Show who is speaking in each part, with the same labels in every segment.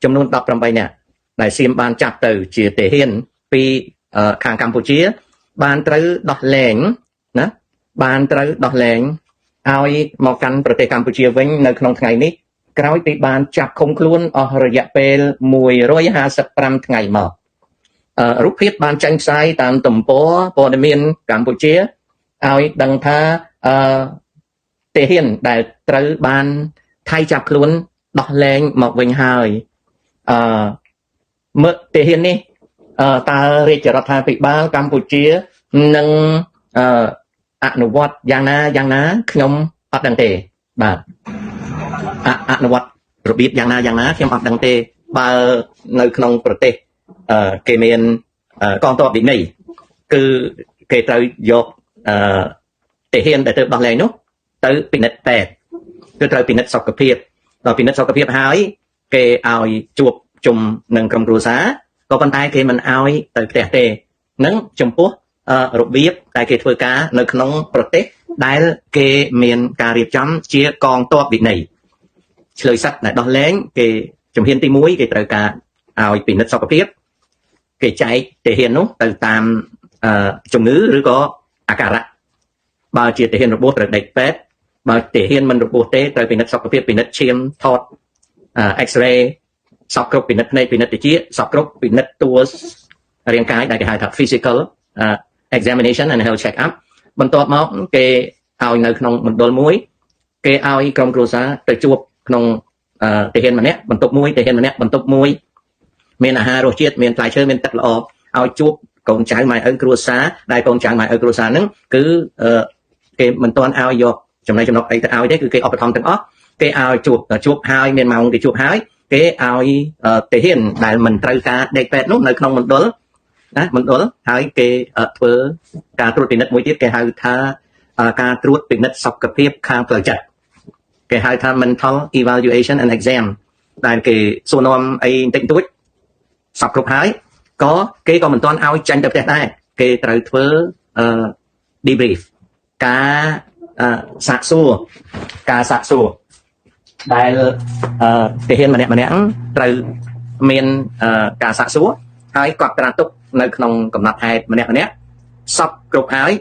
Speaker 1: ចំនួន18នាក់ដែលសៀមបានចាប់ទៅជាទាហានពីខាងកម្ពុជាបានត្រូវដោះលែងណាបានត្រូវដោះលែងឲ្យមកកាន់ប្រទេសកម្ពុជាវិញនៅក្នុងថ្ងៃនេះក្រោយពីបានចាប់ឃុំខ្លួនអស់រយៈពេល155ថ្ងៃមករូបភាពបានចេញផ្សាយតាមទំព័រព័ត៌មានកម្ពុជាឲ្យដឹងថាទាហានដែលត្រូវបានថៃចាប់ខ្លួនដោះលែងមកវិញហើយមើលទាហាននេះតើរាជរដ្ឋាភិបាលកម្ពុជានឹងអនុវត្តយ៉ាងណាខ្ញុំអត់ដឹងទេបាទអនុវត្តរបៀបយ៉ាងណាខ្ញុំអត់ដឹងទេបើនៅក្នុងប្រទេសគេមានកងទ័ពវិន័យគឺគេត្រូវយកទាហានដែលត្រូវដោះលែងនោះទៅពិនិត្យពេទ្យគឺត្រូវពិនិត្យសុខភាពដល់ពិនិត្យសុខភាពហើយគេឲ្យជួបជុំនឹងក្រុមគ្រួសារក៏ប៉ុន្តែគេមិនឲ្យទៅផ្ទះទេនឹងចំពោះរបៀបដែលគេធ្វើការនៅក្នុងប្រទេសដែលគេមានការរៀបចំជាកងទ័ពវិន័យឆ្លើយសឹកដែលដោះលែងគេជំហានទី1គេត្រូវការឲ្យពិនិត្យសុខភាពគេចែកទាហាននោះទៅតាមជំងឺឬក៏អាការៈបើជាទាហានរបួសត្រូវដេកពេទ្យបើទាហានមិនរបួសទេត្រូវពិនិត្យសុខភាពពិនិត្យឈាមថតX-ray សពគ្រប់ពិនិត្យភ្នែកពិនិត្យត្រចៀកសពគ្រប់ពិនិត្យតួរាងកាយដែលគេហៅថា physical examination and health check up បន្ទាប់មកគេឲ្យនៅក្នុងមណ្ឌលមួយគេឲ្យក្រុមគ្រួសារទៅជួបក្នុងទាហានម្នាក់បន្ទប់មួយទាហានម្នាក់បន្ទប់មួយមានអាហាររសជាតិមានផ្លែឈើមានទឹកល្អឲ្យជួបកូនចៅម៉ែឪគ្រួសារដែលកូនចៅម៉ែឪគ្រួសារហ្នឹងគឺគេមិនទាន់ឲ្យយកចំណុចអីទៅឲ្យទេគឺគេឧបត្ថម្ភទាំងអស់គេឲ្យជួបហើយមានម៉ោងគេជួបហើយគេឲ្យទាហានដែលមិនត្រូវការដេកពេទ្យនោះនៅក្នុងមណ្ឌលណាមណ្ឌលហើយគេធ្វើការត្រួតពិនិត្យមួយទៀតគេហៅថាការត្រួតពិនិត្យសុខភាពខាងផ្លូវចិត្តគេហៅថា mental evaluation and exam ដែលគេសួរនាំអីបន្តិចបន្តួចសពគ្រប់ហើយក៏គេក៏មិនទាន់ឲ្យចាញ់ទៅផ្ទះដែរគេត្រូវធ្វើdebrief ការសាកសួរដែលទាហានម្នាក់ត្រូវមានការសាកសួរហើយគាត់ត្រាទុកនៅក្នុងកំណត់ហេតុម្នាក់សពគ្រប់ហើយ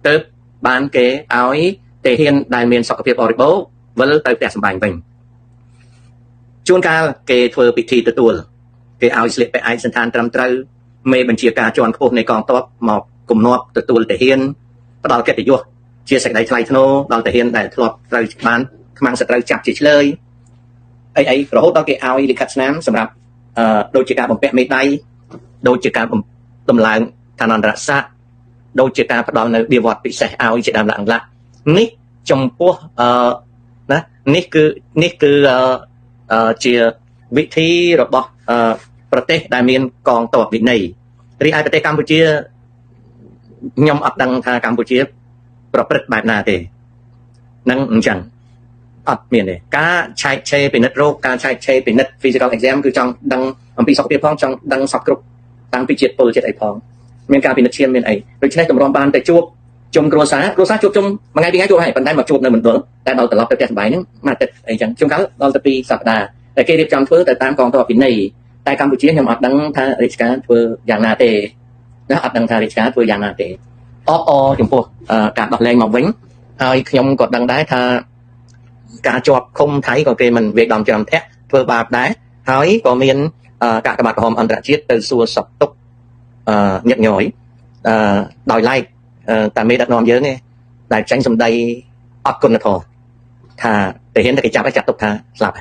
Speaker 1: ទើបបានគេឲ្យទាហានដែលមានសុខភាពបរិបូរណ៍វិលទៅផ្ទះសម្បែងវិញជួនកាលគេធ្វើពិធីទទួលគេឲ្យស្លៀកពាក់ឯកសណ្ឋានត្រឹមត្រូវមេបញ្ជាការជាន់ខ្ពស់នៃកងទ័ពមកគំនាប់ទទួលទាហានផ្ដល់កិត្តិយសជាសេចក្តីថ្លៃថ្នូរដល់ទាហានដែលធ្លាប់ត្រូវបានខ្មាំងសត្រូវចាប់ជាឆ្លើយអីរហូតដល់គេឲ្យលិខិតស្នាមសម្រាប់ដូចជាការបំពាក់មេដាយដូចជាការដំឡើងឋានន្តរស័ក្តិដូចជាការផ្ដល់នៅបៀវត្សពិសេសឲ្យជាដើមឡើងនេះចំពោះណានេះគឺជាវិធីរបស់ប្រទេសដែលមានកងទ័ពវិន័យរីឯប្រទេសកម្ពុជាខ្ញុំអត់ដឹងថាកម្ពុជាប្រព្រឹត្តបែបណាទេនឹងអញ្ចឹងអត់មានទេការឆែកឆេរពិនិត្យរោគការឆែកឆេរពិនិត្យ physical exam គឺចង់ដឹងអំពីសុខភាពផងចង់ដឹងសពគ្រប់តាំងពីជាតិពុលជាតិអីផងមានការពិនិត្យឈាមមានអីដូច្នេះតម្រាំបានទៅជួបជុំគ្រួសារជួបជុំមួយថ្ងៃពីរថ្ងៃជួបហើយប៉ុន្តែមកជួបនៅមណ្ឌលតែដល់ត្រឡប់ទៅផ្ទះសម្បែងហ្នឹងមួយអាទិត្យអីចឹងជួនកាលដល់ទៅ2សប្តាហ៍តែគេរៀបចំធ្វើទៅតាមកងទ័ពពិន័យតែកម្ពុជាខ្ញុំអត់ដឹងថារាជការធ្វើយ៉ាងណាទេណាអត់ដឹងថារាជការធ្វើយ៉ាងណាទេចំពោះការដោះលែងមកវិញហើយខ្ញុំក៏ដឹងដែរថាការជាប់ឃុំថៃក៏គេមិនវាយដំច្រំធាក់ធ្វើបាបដែរហើយក៏មានកាកបាទក្រហមអន្តរជាតិទៅសួរសពទុកញឹកញយដោយឡែកតែមេដឹកនាំយើងឯងដែលចាញ់សម្ដីអត់គុណធម៌ថាតែហ៊ានតែគេចាប់ទុកថាស្លាប់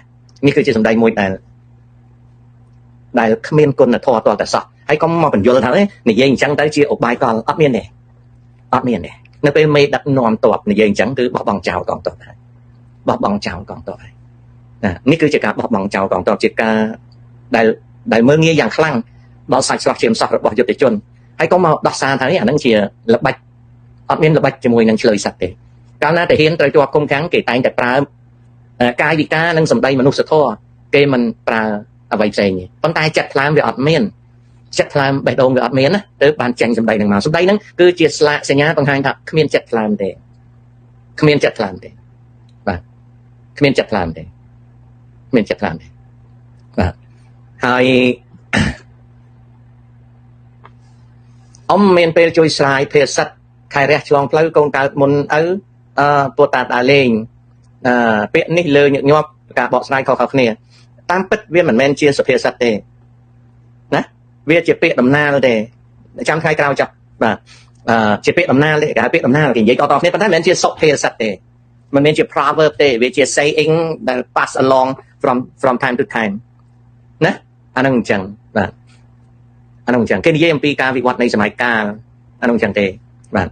Speaker 1: នេះគឺជាសម្ដីមួយដែលគ្មានគុណធម៌តតែសោះហើយកុំមកបញ្យល់ថានិយាយអញ្ចឹងទៅជាឧបាយកលអត់មានទេនៅពេលមេដឹកនាំតបនិយាយអញ្ចឹងគឺបោះបង់ចោលកងទ័ពហើយបោះបង់ចោលកងទ័ពហើយណានេះគឺជាការបោះបង់ចោលកងទ័ពជាការដែលមើលងាយយ៉ាងខ្លាំងដល់សាច់ស្រស់ជាម្សោះរបស់យុទ្ធជនហើយក៏មកដោះសារថានេះអានឹងជាល្បិចអត់មានល្បិចជាមួយនឹងឆ្លើយសត្វទេកាលណាទាហានត្រូវជាប់ឃុំឃាំងគេតែងតែប្រើកាយវិការនិងសម្ដីមនុស្សធម៌គេមិនប្រើអ្វីផ្សេងទេប៉ុន្តែចិត្តថ្លើមវាអត់មានចិត្តថ្លើមបេះដូងវាអត់មានណាទៅបានចាញ់សម្ដីនឹងមកសម្ដីហ្នឹងគឺជាស្លាកសញ្ញាបង្ហាញថាគ្មានចិត្តថ្លើមទេបាទគ្មានចិត្តថ្លើមទេបាទ ហើយអ៊ំមានពេលជួយស្រាយភាសិតខែរះឆ្លងផ្លូវកូនកើតមុនឪពោតាដើរលេងពាក្យនេះលើញឹកញាប់ការបកស្រាយខុសៗគ្នាតាមពិតវាមិនមែនជាសុភាសិតទេណាវាជាពាក្យដំណាលទេចាំថ្ងៃក្រោយចាប់បាទជាពាក្យដំណាលទេគេហៅពាក្យដំណាលគេនិយាយតៗគ្នាប៉ុន្តែមិនមែនជាសុភាសិតទេមិនមែនជា proverb ទេវាជា saying ដែល pass along from time to time ណាអានឹងអញ្ចឹងបាទអានោះអញ្ចឹងគេនិយាយអំពីការវិវត្តនៃសម័យកាលអានោះអញ្ចឹងទេបាទ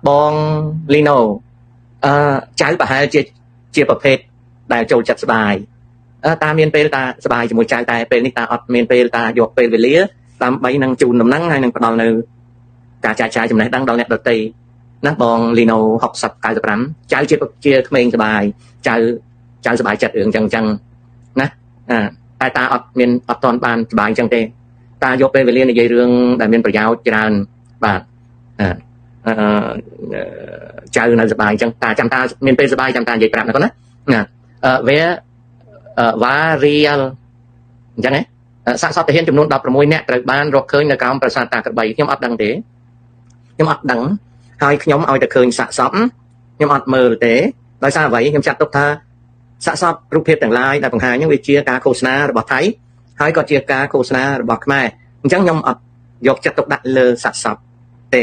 Speaker 1: បងលីណូចៅប្រហែលជាប្រភេទដែលចូលចិត្តស្បាយតាមានពេលតាស្បាយជាមួយចៅតែពេលនេះតាអត់មានពេលតាយកពេលវេលាដើម្បីនឹងជូនដំណឹងហើយនឹងផ្ដល់នៅការចែកចាយចំណេះដឹងដល់អ្នកដទៃណាបងលីណូ60 95ចៅជាក្មេងស្បាយចៅស្បាយចិត្តរឿងអញ្ចឹងណាតែតាអត់ទាន់បានស្បាយអញ្ចឹងទេតាយកពេលវេលានិយាយរឿងដែលមានប្រយោជន៍ច្រើនបាទចៅនៅស្បាយអញ្ចឹងតាចាំតាមានពេលស្បាយចាំតានិយាយប្រាប់ណាកូនណាវាvarial អញ្ចឹងសាកសពទាហានចំនួន16នាក់ត្រូវបានរកឃើញនៅក្រោមប្រាសាទតាក្របីខ្ញុំអត់ដឹងទេខ្ញុំអត់ដឹងហើយខ្ញុំឲ្យតែឃើញសាកសពខ្ញុំអត់មើលទេដោយសារអ្វីខ្ញុំចាត់ទុកថាសាកសពរូបភាពទាំងឡាយដែលបង្ហាញហ្នឹងវាជាការឃោសនារបស់ថៃហើយក៏ជាការឃោសនារបស់ខ្មែរអញ្ចឹងខ្ញុំអត់យកចិត្តទុកដាក់លើសាកសពទេ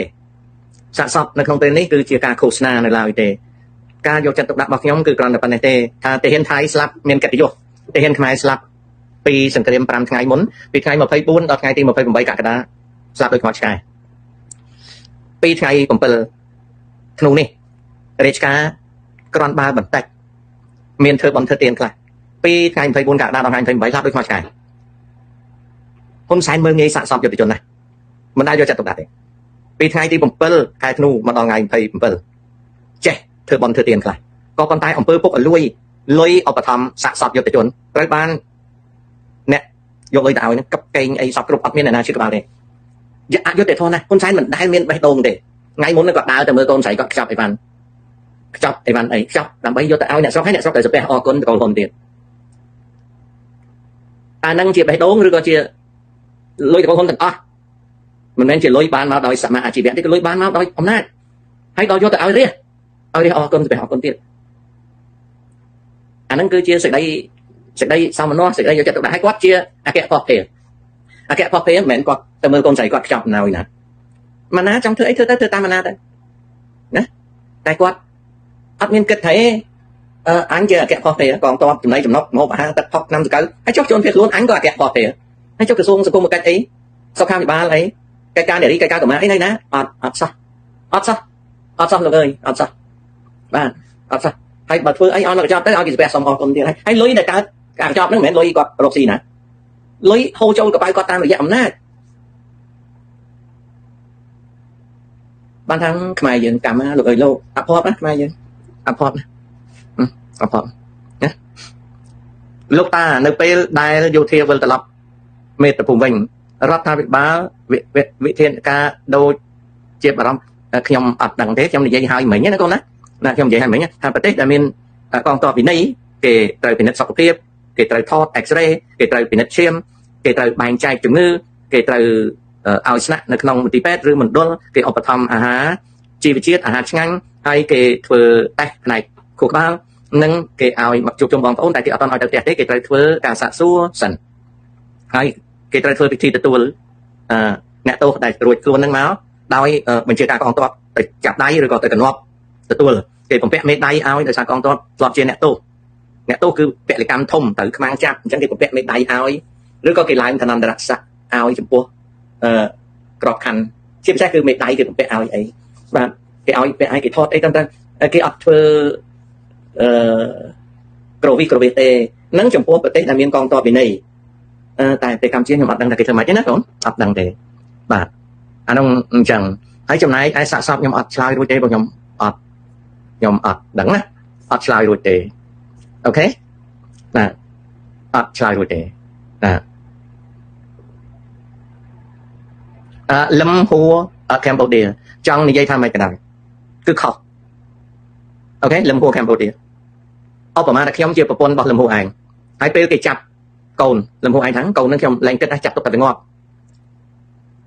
Speaker 1: សាកសពនៅក្នុងពេលនេះគឺជាការឃោសនានៅឡើយទេការយកចិត្តទុកដាក់របស់ខ្ញុំគឺគ្រាន់តែប៉ុណ្ណេះទេថាទាហានថៃស្លាប់មានកិត្តិយសទាហានខ្មែរស្លាប់ពីសង្គ្រាម5ថ្ងៃមុនពីថ្ងៃ24ដល់ថ្ងៃទី28កក្កដាស្លាប់ដោយខ្មោចឆ្កែ2ថ្ងៃ7ធ្នូនេះរាជការក្រាន់បើបន្តិចមានធ្វើបន្ទើទានខ្លះពីថ្ងៃ24កក្កដាដល់ថ្ងៃ28ស្លាប់ដោយខ្មោចឆ្កែហ៊ុនសែនមើលងាយសាកសពយុទ្ធជនណាមិនដែលយកចិត្តទុកដាក់ទេពីថ្ងៃទី7ខែធ្នូមកដល់ថ្ងៃ27ចេះធ្វើបន្ទើទានខ្លះក៏ប៉ុន្តែអង្គើពុកលួយឧបត្ថម្ភសាកសពយុទ្ធជនត្រូវបានអ្នកយកលុយទៅឲ្យហ្នឹងកឹបកេងអីសពគ្រប់អត់មានអ្នកណាជឿក្បាលទេអយុត្តិធម៌ណាហ៊ុនសែនមិនដែលមានបេះដូងទេថ្ងៃមុនគាត់ដើរទៅមើលកូនស្រីគាត់ខ្ចប់អីវ៉ាន់ខ្ចប់ដើម្បីយកទៅឲ្យអ្នកស្រុកហើយអ្នកស្រុកទៅសាពះអរគុណទៅកូនហ៊ុនទៀតអានឹងជាបេះដូងឬក៏ជាលុយទៅកូនហ៊ុនទាំងអស់មិនមែនជាលុយបានមកដោយសមាអាជីវៈទេគឺលុយបានមកដោយអំណាចហើយដល់យកទៅឲ្យរាជអរគុណសាពះអរគុណទៀតអានឹងគឺជាសេចក្តីសមនស្សសេចក្តីយកចិត្តទុកដាក់ឲ្យគាត់ជាអគ្គភស្តុភារមិនមែនគាត់ទៅមើលកូនស្រីគាត់ខ្ចប់ណៅណាម៉ាណាចង់ធ្វើអីធ្វើទៅធ្វើតាមម៉ាណាទៅណាតែគាត់អត់មានគិតថាអញជាអគ្គភស្តុភារកងទ័ពចំណីចំណុកម្ហូបអាហារទឹកផុកឆ្នាំសកៅហើយចុះជួនភៀសខ្លួនអញក៏អគ្គភស្តុភារហើយចុះក្រសួងសង្គមកិច្ចអីសុខាភិបាលអីកិច្ចការនារីកិច្ចការកម្មាអីនៅណាអត់សោះលោកអើយអត់សោះបាទអត់សោះហើយបើធ្វើអីឲ្យមកកញ្ចប់ទៅឲ្យគេស្ពះសុំអរគុណទៀតហើយលុយដែលកើតការកញ្ចប់ហ្នឹងមិនមែនលុយគាត់រកស៊ីណាលុយហូរចូលកប៉ៅគាត់តាមរយៈអំណាចបានថាខ្មែរយើងកម្មណាលោកអើយលោកអភ័ព្វណាខ្មែរយើងអភ័ព្វណាលោកតានៅពេលដែលយោធាវិលត្រឡប់មេត្តាភូមិវិញរដ្ឋាភិបាលវិធានការដូចជាបារម្ភខ្ញុំអត់ដឹងទេខ្ញុំនិយាយឲ្យមិញណាកូនណាខ្ញុំនិយាយឲ្យមិញថាប្រទេសដែលមានកងទ័ពវិន័យគេត្រូវពិនិត្យសុខភាពគេត្រូវថត X-ray គេត្រូវពិនិត្យឈាមគេត្រូវបែងចែកជំងឺគេត្រូវឲ្យស្នាក់នៅក្នុងមន្ទីរពេទ្យឬមណ្ឌលគេឧបត្ថម្ភអាហារជីវជាតិអាហារឆ្ងាញ់ហើយគេធ្វើតេស្តផ្នែកខួរក្បាលនិងគេឲ្យមកជួបជុំបងប្អូនតែគេអត់ទាន់ឲ្យទៅផ្ទះទេគេត្រូវធ្វើការសាកសួរសិនហើយគេត្រូវធ្វើពិធីទទួលអ្នកទោសដែលរួចខ្លួននឹងមកដោយបញ្ជាការកងទ័ពទៅចាប់ដៃឬក៏ទៅកញាប់ទទួលគេបំពាក់មេដៃឲ្យដោយសារកងទ័ពធ្លាប់ជាអ្នកទោសគឺពលកម្មធំត្រូវខ្មាំងចាប់អញ្ចឹងគេបំពាក់មេដៃឲ្យឬក៏គេឡើងឋានន្តរស័ក្តិឲ្យចំពោះក្របខ័ណ្ឌជាពិសេសគឺមេដៃគេបំពាក់ឲ្យអីបាទគេឲ្យពាក់ឲ្យគេថតអីទៅគេអត់ធ្វើក្រវីទេនឹងចំពោះប្រទេសដែលមានកងទ័ពវិន័យតែប្រទេសកម្ពុជាខ្ញុំអត់ដឹងថាគេធ្វើម៉េចទេណាបងអត់ដឹងទេបាទអានោះអញ្ចឹងហើយចំណែកឯសាកសពខ្ញុំអត់ឆ្លើយរួចទេព្រោះខ្ញុំអត់ដឹងណាអត់ឆ្លើយរួចទេអូខេណាអត់ឆ្លើយរួចទេណាលំហួរកម្ពុជាចង់និយាយថាម៉េចក៏ដោយគឺខុសអូខេលំហួរកម្ពុជាឧបមាថាខ្ញុំជាប្រពន្ធរបស់លំហួរឯង ហើយពេលគេចាប់កូនលំហួរឯងថាកូននឹងខ្ញុំលែងគិតថាចាប់ទុកតែងាប់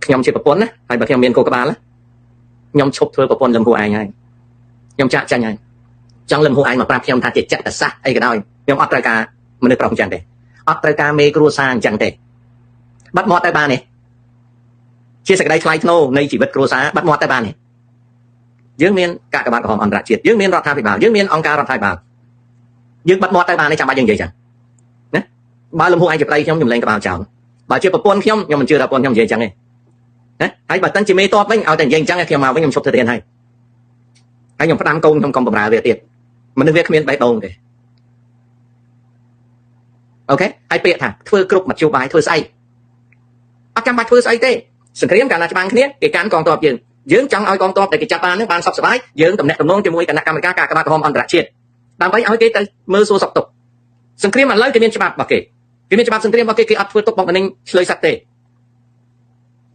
Speaker 1: ខ្ញុំជាប្រពន្ធណាហើយបើខ្ញុំមានកូនក្បាលខ្ញុំឈប់ធ្វើប្រពន្ធលំហួរឯងហើយខ្ញុំចាក់ចាញ់ហើយចង់លំហួរឯងមកប្រាប់ខ្ញុំថាជាចិត្តសាស្ត្រអីក៏ដោយខ្ញុំអត់ត្រូវការមនុស្សប្រុសអញ្ចឹងទេអត់ត្រូវការមេគ្រួសារអញ្ចឹងទេបាត់មាត់ទៅបានទេជាសក្តីថ្លៃថ្នូរនៃជីវិតគ្រួសារបាត់មាត់ទៅបានទេយើងមានកាកបាទក្រហមអន្តរជាតិយើងមានរដ្ឋាភិបាលយើងមានអង្គការរដ្ឋាភិបាលយើងបាត់មាត់ទៅបានទេចាំបាច់យើងនិយាយចឹងណាបើលំហួរឯងជាប្តីខ្ញុំលែងក្បាលចោលបើជាប្រពន្ធខ្ញុំមិនជឿថាប្រពន្ធខ្ញុំនិយាយចឹងទេណាហើយបើតាំងជាមេតបវិញឲ្យតែនិយាយចឹងខ្ញុំមកវិញខ្ញុំឈប់ធ្វើទៀតហើយខ្ញុំផ្ដាំកូនខ្ញុំកុំបម្រើវាទៀតមនុស្សវាគ្មានបេះដូងទេអូខេហើយពាក្យថាធ្វើគ្រប់មធ្យោបាយធ្វើស្អីអត់ចាំបាច់ធ្វើស្អីទេសង្គ្រាមកាលណាច្បាំងគ្នាគេកាន់កងទ័ពយើងចង់ឲ្យកងទ័ពតែគេចាប់បាននឹងបានសុខសប្បាយយើងតំណែងតំណងជាមួយគណៈកម្មការការក្បាត់ក្រហមអន្តរជាតិដើម្បីឲ្យគេទៅមើលសួរសុខទុក្ខសង្គ្រាមឥឡូវគេមានច្បាប់របស់គេមានច្បាប់សង្គ្រាមរបស់គេអត់ធ្វើទុកបុកម្នេញឆ្លើយសត្វទេ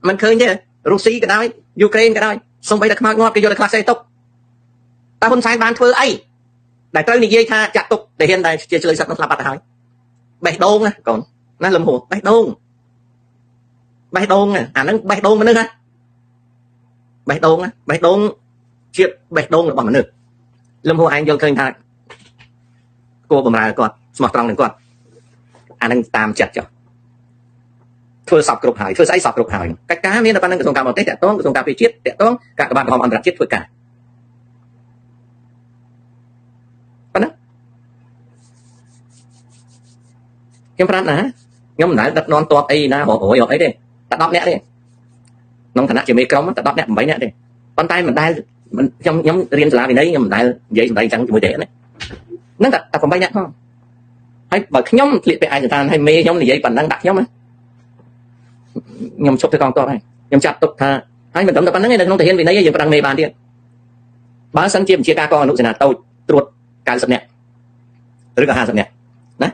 Speaker 1: មិនឃើញទេរុស្ស៊ីក៏ដោយយូក្រែនក៏ដោយសូម្បីតែខ្មោចងាប់គេយកទៅខ្លះសេទុកតើហ៊ុនសែនបានធ្វើអីដែលត្រូវនិយាយថាចាក់ទុកតែហ៊ានតែជាឆ្លើយសត្វនឹងស្លាប់បាត់ទៅហើយបេះដូងណាកូនណាលំហួរបេះដូងអាហ្នឹងបេះដូងមនុស្សណាបេះដូងជាបេះដូងរបស់មនុស្សលំហួរឯងយល់ឃើញថាគួរបម្រើគាត់ស្មោះត្រង់នឹងគាត់អាហ្នឹងតាមចិត្តចុះធ្វើសពគ្រប់ហើយធ្វើស្អីសពគ្រប់ហើយកិច្ចការមានតែប៉ុណ្្នឹងក្រសួងការបរទេសតាក់ទងក្រសួងការពារជាតិតាក់ទងកាកបាទក្រហមអន្តរជាតិធ្វើការប៉ុណ្ណាខ្ញុំប្រាប់ណាខ្ញុំមិនដែលដឹកនាំតបអីណារយអីទេតែ10នាក់ទេក្នុងឋានៈជាមេក្រុមតែ10នាក់8នាក់ទេប៉ុន្តែមិនដែលខ្ញុំរៀនសាលាវិន័យខ្ញុំមិនដែលនិយាយសម្ដីចឹងជាមួយទេណាហ្នឹងតែ8នាក់ផងហើយបើខ្ញុំធ្លាក់ទៅឯកសណ្ឋានហើយមេខ្ញុំនិយាយប៉ុណ្ណឹងដាក់ខ្ញុំខ្ញុំឈប់ទៅកងទ័ពហើយខ្ញុំចាត់ទុកថាហើយមិនត្រឹមតែប៉ុណ្្នឹងទេនៅក្នុងទាហានវិន័យយើងប្រឹងមេបានទៀតបើសិនជាបញ្ជាការកងអនុសេនាតូចត្រួត90នាក់ឬក៏50នាក់ណា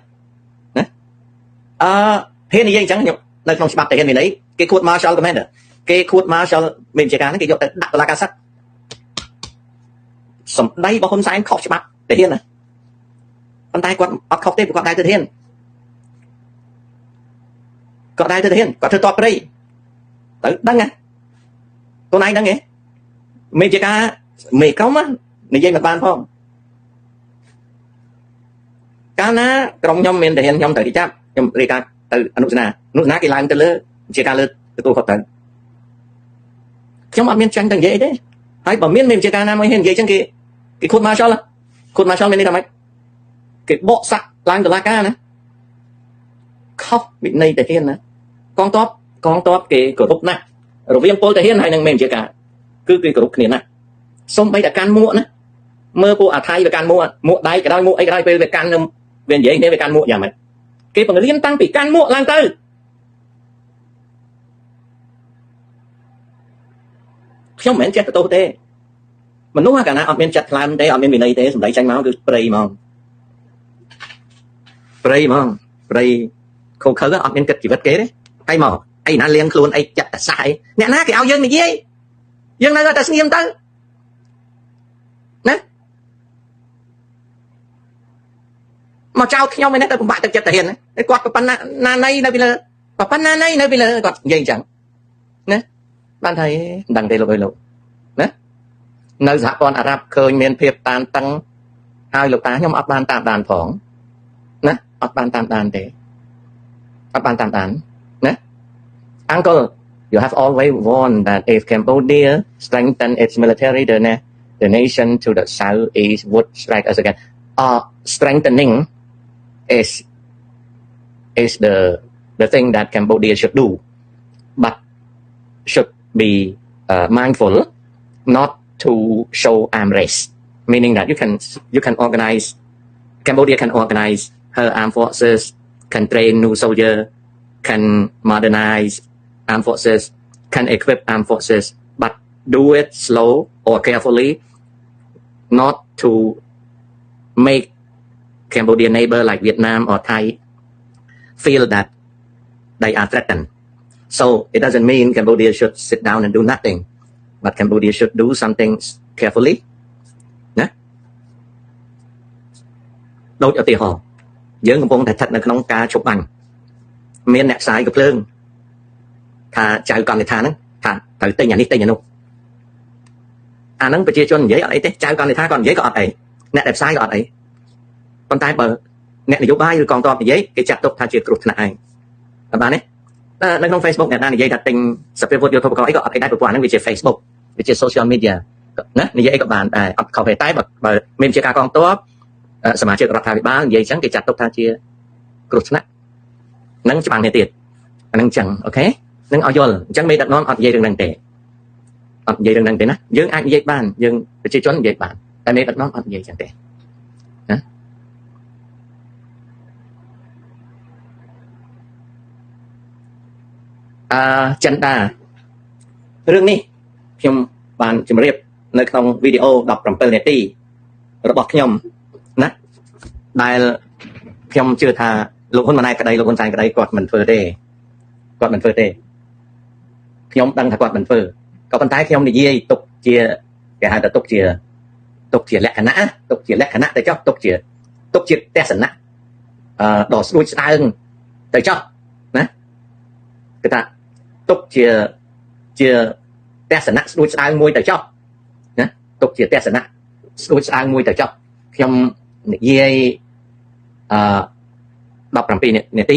Speaker 1: ហ៊ាននិយាយអញ្ចឹងខ្ញុំនៅក្នុងច្បាប់ទាហានវិន័យគេខួត Marshal Commander គេខួត Marshal មេបញ្ជាការហ្នឹងគេយកទៅដាក់តុលាការសឹកសម្ដីរបស់ហ៊ុនសែនខុសច្បាប់ទាហានណាប៉ុន្តែគាត់អត់ខុសទេព្រោះគាត់ដែរទៅទាហានគាត់ធ្វើតបព្រៃទៅដឹងណាខ្លួនឯងដឹងទេមេជាការមេក្រុមនិយាយមិនបានផងកាលណាក្រុមខ្ញុំមានទាហានខ្ញុំត្រូវគេចាប់ខ្ញុំរាយការណ៍ទៅអនុសេនាគេឡើងទៅលើជាការលើទទួលគាត់ទៅខ្ញុំអត់មានចាញ់ទៅនិយាយអីទេហើយបើមានមេជាការណាមួយហ៊ាននិយាយចឹងគេខួត Marshal មាននេះថាម៉េចគេបកសាក់ឡើងតុលាការណាខុសវិន័យទាហានណាកងទ័ពគេគោរពណាស់រវាងពលទាហានហើយនឹងមេបញ្ជាការគឺគេគោរពគ្នាណាស់សូម្បីតែកាន់មួកណាមើលពួកអាថៃវាកាន់មួកដៃក៏ដោយមួកអីក៏ដោយពេលវាកាន់វានិយាយគ្នាវាកាន់មួកយ៉ាងម៉េចគេបង្រៀនតាំងពីកាន់មួកឡើងទៅខ្ញុំមិនមែនចេះទៅទេមនុស្សកាលណាអត់មានចិត្តខ្លាំងទេអត់មានវិន័យទេសម្ដីចាញ់មកគឺព្រៃហ្មងព្រៃខូខើអត់មានគិតជីវិតគេទេហើយមកអីណាលៀងខ្លួនអីចិត្តតែសះអីអ្នកណាគេឲ្យយើងនិយាយយើងនៅតែស្ងៀមទៅណាមកចោលខ្ញុំឯនេះទៅពិបាកទឹកចិត្តទៅហ៊ានគាត់ប៉ុណ្ណាណាណៃនៅពីលើប៉ុណ្ណាណៃនៅពីលើគាត់និយាយអញ្ចឹងណាបានថាមិនដឹងទេលោកអើយលោកណានៅសហព័ន្ធអារ៉ាប់ឃើញមានភាពតានតឹងហើយលោកតាខ្ញុំអត់បានតាមដានផងណាអត់បានតាមដានទេអត់បានតាមដានណា Uncle you have always warned that if Cambodia strengthen its military the nation to the southeast would strike us again strengthening is the thing that Cambodia should do but should be mindful not to show arm race meaning that you can organize Cambodia can organize her armed forces can train new soldiers can modernize armed forces can equip armed forces but do it slow or carefully not to make Cambodia neighbor like Vietnam or Thai feel that they are threatened so it doesn't mean Cambodia should sit down and do nothing but Cambodia should do something carefully ណាដូចឧទាហរណ៍ យើងកំពុងតែស្ថិតនៅក្នុងការឈប់បាញ់មានអ្នកផ្សាយកំភ្លើងថាចៅកម្មនិដ្ឋានហ្នឹងថាត្រូវទិញអានេះទិញអានោះអាហ្នឹងប្រជាជននិយាយអត់អីទេចៅកម្មនិដ្ឋានគាត់និយាយក៏អត់អីអ្នកដែលផ្សាយក៏អត់អីប៉ុន្តែបើអ្នកនយោបាយឬកងទ័ពនិយាយគេចាត់ទុកថាជាគ្រោះថ្នាក់ឯងបានទេនៅក្នុង Facebook អ្នកណានិយាយថាទិញសព្វវុធយុទ្ធឧបករណ៍អីក៏អត់អីដែរព្រោះអាហ្នឹងវាជា Facebook វាជា social media ណានិយាយអីក៏បានដែរអត់ខុសទេតែបើមានជាការកងទ័ពសមាជិករដ្ឋាភិបាលនិយាយអញ្ចឹងគេចាត់ទុកថាជាគ្រោះថ្នាក់នឹងច្បាស់នេះទៀតអាហ្នឹងអញ្ចឹងអូខេនឹងឲ្យយល់អញ្ចឹងមេដឹកនាំអត់និយាយរឿងហ្នឹងទេអត់និយាយរឿងហ្នឹងទេណាយើងអាចនិយាយបានយើងប្រជាជននិយាយបានតែមេដឹកនាំអត់និយាយអញ្ចឹងទេណាចិនដារឿងនេះខ្ញុំបានជម្រាបនៅក្នុងវីដេអូ17នាទីរបស់ខ្ញុំណាដែលខ្ញុំជឿថាលោកហ៊ុនម៉ាណែតក្តីលោកហ៊ុនសែនក្តីគាត់មិនធ្វើទេខ្ញុំដឹងថាគាត់មិនធ្វើក៏ប៉ុន្តែខ្ញុំនិយាយទុកជាគេហៅថាទុកជាលក្ខណៈទៅចុះទុកជាទស្សនៈដ៏ស្ដួចស្ដើងទៅចុះណាគេថាទុកជាទស្សនៈស្ដួចស្ដើងមួយទៅចុះណាទុកជាទស្សនៈស្ដួចស្ដើងមួយទៅចុះខ្ញុំនិយាយ17នាទី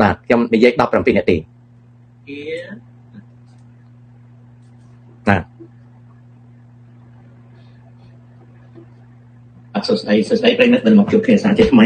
Speaker 1: បាទខ្ញុំនិយាយ17នាទីបាទអត់សួស្ដីប្រិយមិត្តមិនមកជួបគ្នាសារជាថ្មី